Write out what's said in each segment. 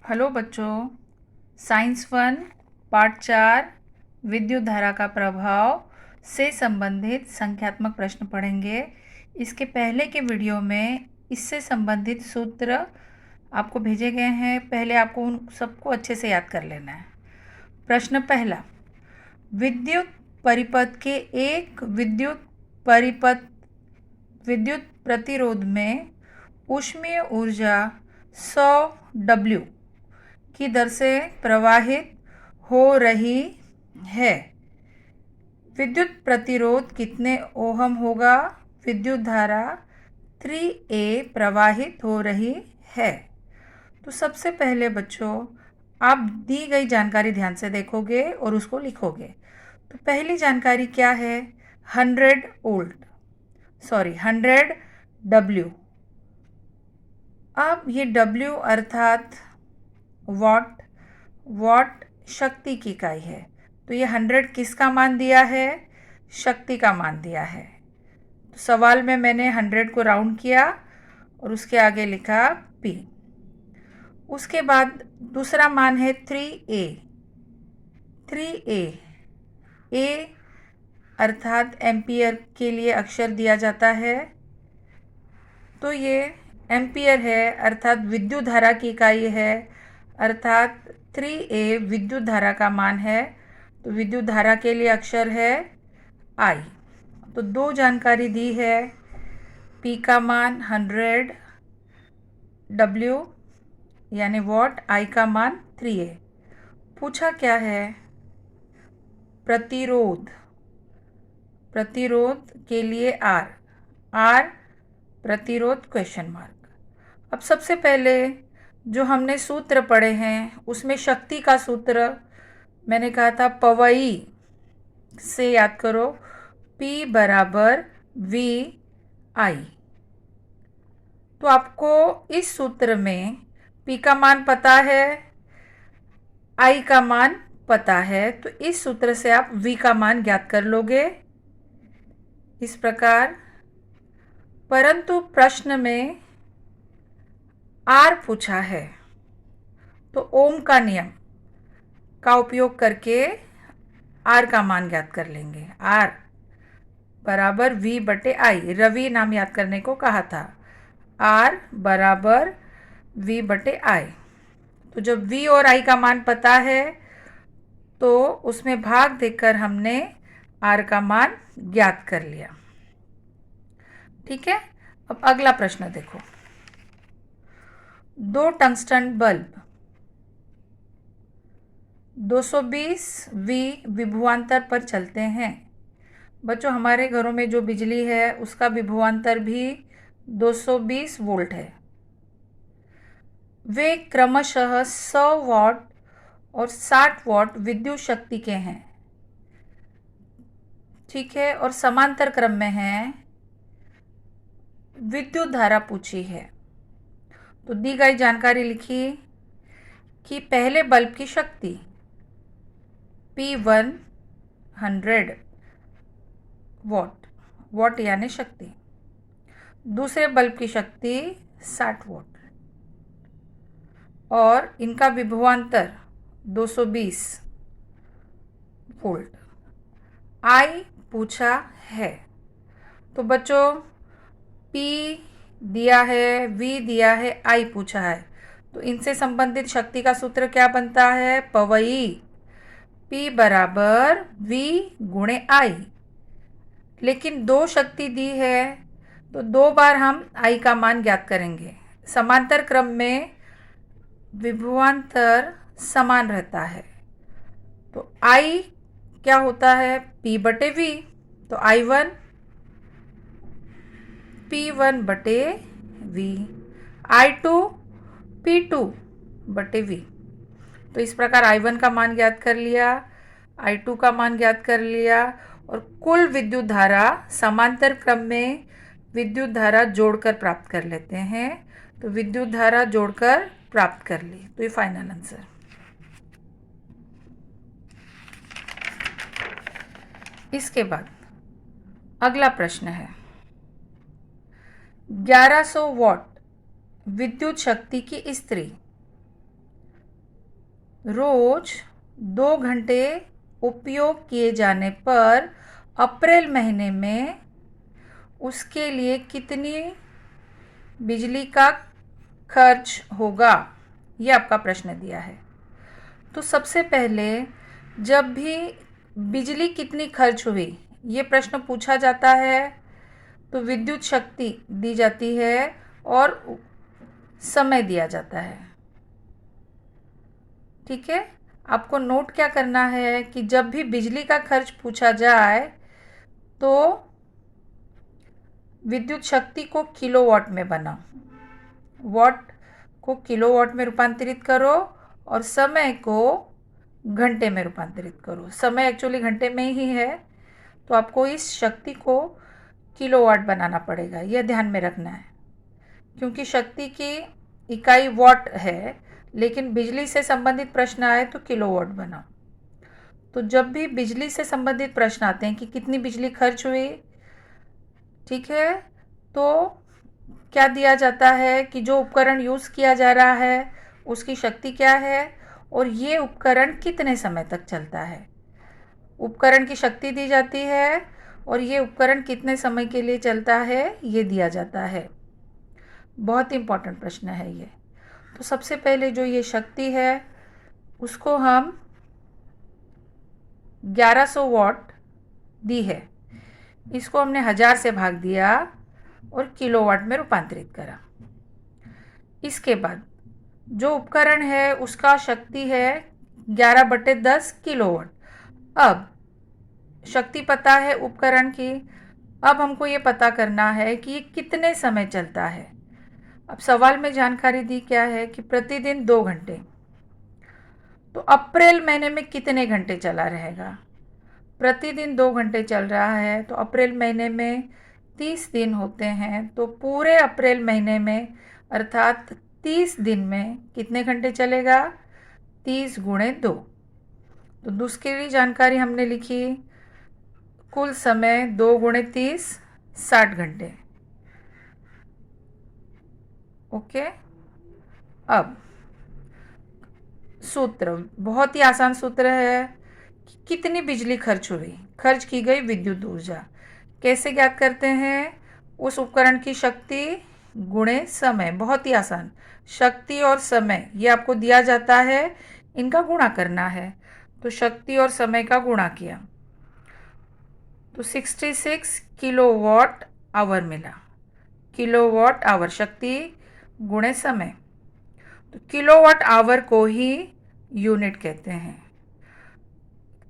Hello बच्चों, science 1 part 4 विद्युत धारा का प्रभाव से संबंधित संख्यात्मक प्रश्न पढ़ेंगे। इसके पहले के वीडियो में इससे संबंधित सूत्र आपको भेजे गए हैं। पहले आपको उन सबको अच्छे से याद कर लेना है। प्रश्न पहला, विद्युत परिपथ के एक विद्युत प्रतिरोध में ऊष्मीय ऊर्जा 100 W की दर से प्रवाहित हो रही है। विद्युत प्रतिरोध कितने ओहम होगा? विद्युत धारा 3A प्रवाहित हो रही है। तो सबसे पहले बच्चों, आप दी गई जानकारी ध्यान से देखोगे और उसको लिखोगे। तो पहली जानकारी क्या है? 100 W। अब ये W अर्थात वाट शक्ति की इकाई है। तो ये 100 किसका मान दिया है? शक्ति का मान दिया है। तो सवाल में मैंने 100 को राउंड किया और उसके आगे लिखा P। उसके बाद दूसरा मान है 3A। A अर्थात एम्पियर के लिए अक्षर दिया जाता है, तो ये एम्पियर है अर्थात विद्युत धारा की इकाई है, अर्थात 3A विद्युत धारा का मान है। तो विद्युत धारा के लिए अक्षर है I। तो दो जानकारी दी है, P का मान 100 W यानी वॉट, I का मान 3A। पूछा क्या है? प्रतिरोध के लिए R प्रतिरोध क्वेश्चन मार्क। अब सबसे पहले जो हमने सूत्र पढ़े हैं उसमें शक्ति का सूत्र मैंने कहा था पवई से याद करो, P बराबर VI। तो आपको इस सूत्र में P का मान पता है, I का मान पता है, तो इस सूत्र से आप V का मान ज्ञात कर लोगे इस प्रकार। परंतु प्रश्न में R पूछा है, तो ओम का नियम का उपयोग करके R का मान ज्ञात कर लेंगे। R बराबर V बटे I, रवि नाम याद करने को कहा था। R बराबर V बटे I। तो जब V और I का मान पता है तो उसमें भाग देकर हमने R का मान ज्ञात कर लिया। ठीक है। अब अगला प्रश्न देखो। दो टंगस्टन बल्ब 220 V विभवांतर पर चलते हैं। बच्चों, हमारे घरों में जो बिजली है उसका विभवांतर भी 220 वोल्ट है। वे क्रमशः 100 वाट और 60 वाट विद्युत शक्ति के हैं। ठीक है, और समांतर क्रम में हैं। विद्युत धारा पूछी है, तो दी गई जानकारी लिखी कि पहले बल्ब की शक्ति P1 100 वाट यानी शक्ति, दूसरे बल्ब की शक्ति 60 वाट और इनका विभवांतर 220 वोल्ट। I पूछा है। तो बच्चों, P दिया है, V दिया है, I पूछा है, तो इनसे संबंधित शक्ति का सूत्र क्या बनता है? पवई। P बराबर V गुणे I। लेकिन दो शक्ति दी है तो दो बार हम I का मान ज्ञात करेंगे। समांतर क्रम में विभवांतर समान रहता है, तो I क्या होता है? P बटे V। तो I1 P1 बटे V, I2 P2 बटे V। तो इस प्रकार I1 का मान ज्ञात कर लिया, I2 का मान ज्ञात कर लिया, और कुल विद्युत धारा समांतर क्रम में विद्युत धारा जोड़कर प्राप्त कर लेते हैं। तो विद्युत धारा जोड़कर प्राप्त कर ली, तो ये फाइनल आंसर। इसके बाद अगला प्रश्न है, 1100 वाट विद्युत शक्ति की स्त्री रोज 2 घंटे उपयोग किए जाने पर अप्रैल महीने में उसके लिए कितनी बिजली का खर्च होगा, ये आपका प्रश्न दिया है। तो सबसे पहले जब भी बिजली कितनी खर्च हुई ये प्रश्न पूछा जाता है तो विद्युत शक्ति दी जाती है और समय दिया जाता है। ठीक है, आपको नोट क्या करना है कि जब भी बिजली का खर्च पूछा जाए तो विद्युत शक्ति को किलोवाट में बनाओ, वाट को किलोवाट में रूपांतरित करो और समय को घंटे में रूपांतरित करो। समय एक्चुअली घंटे में ही है तो आपको इस शक्ति को किलोवाट बनाना पड़ेगा, यह ध्यान में रखना है। क्योंकि शक्ति की इकाई वाट है लेकिन बिजली से संबंधित प्रश्न आए तो किलोवाट बनाओ। तो जब भी बिजली से संबंधित प्रश्न आते हैं कि कितनी बिजली खर्च हुई, ठीक है, तो क्या दिया जाता है कि जो उपकरण यूज़ किया जा रहा है उसकी शक्ति क्या है और ये उपकरण कितने समय तक चलता है। उपकरण की शक्ति दी जाती है और ये उपकरण कितने समय के लिए चलता है ये दिया जाता है। बहुत इम्पॉर्टेंट प्रश्न है ये। तो सबसे पहले जो ये शक्ति है उसको हम 1100 वाट दी है, इसको हमने 1000 से भाग दिया और किलोवाट में रूपांतरित करा। इसके बाद जो उपकरण है उसका शक्ति है 11/10 किलोवाट। अब शक्ति पता है उपकरण की, अब हमको ये पता करना है कि ये कितने समय चलता है। अब सवाल में जानकारी दी क्या है कि प्रतिदिन 2 घंटे, तो अप्रैल महीने में कितने घंटे चला रहेगा। प्रतिदिन 2 घंटे चल रहा है तो अप्रैल महीने में 30 दिन होते हैं, तो पूरे अप्रैल महीने में अर्थात 30 दिन में कितने घंटे चलेगा, 30 गुणे 2। तो दूसरी जानकारी हमने लिखी, कुल समय 2 गुणे 30 60 घंटे। ओके, अब सूत्र बहुत ही आसान सूत्र है कि कितनी बिजली खर्च हुई, खर्च की गई विद्युत ऊर्जा। कैसे ज्ञात करते हैं, उस उपकरण की शक्ति गुणे समय। बहुत ही आसान, शक्ति और समय ये आपको दिया जाता है, इनका गुणा करना है। तो शक्ति और समय का गुणा किया तो 66 किलोवाट आवर मिला। किलोवाट आवर शक्ति गुणे समय, तो किलोवाट आवर को ही यूनिट कहते हैं।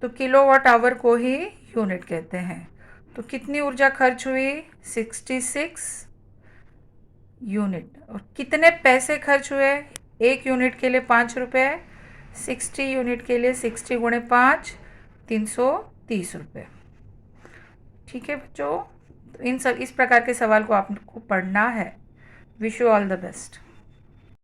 तो किलोवाट आवर को ही यूनिट कहते हैं। तो कितनी ऊर्जा खर्च हुई, 66 यूनिट। और कितने पैसे खर्च हुए, 1 यूनिट के लिए 5 रुपये, 60 यूनिट के लिए 60 गुणे 5 330 रुपये। ठीक है बच्चों, तो इस प्रकार के सवाल को आपको पढ़ना है। Wish you all the best.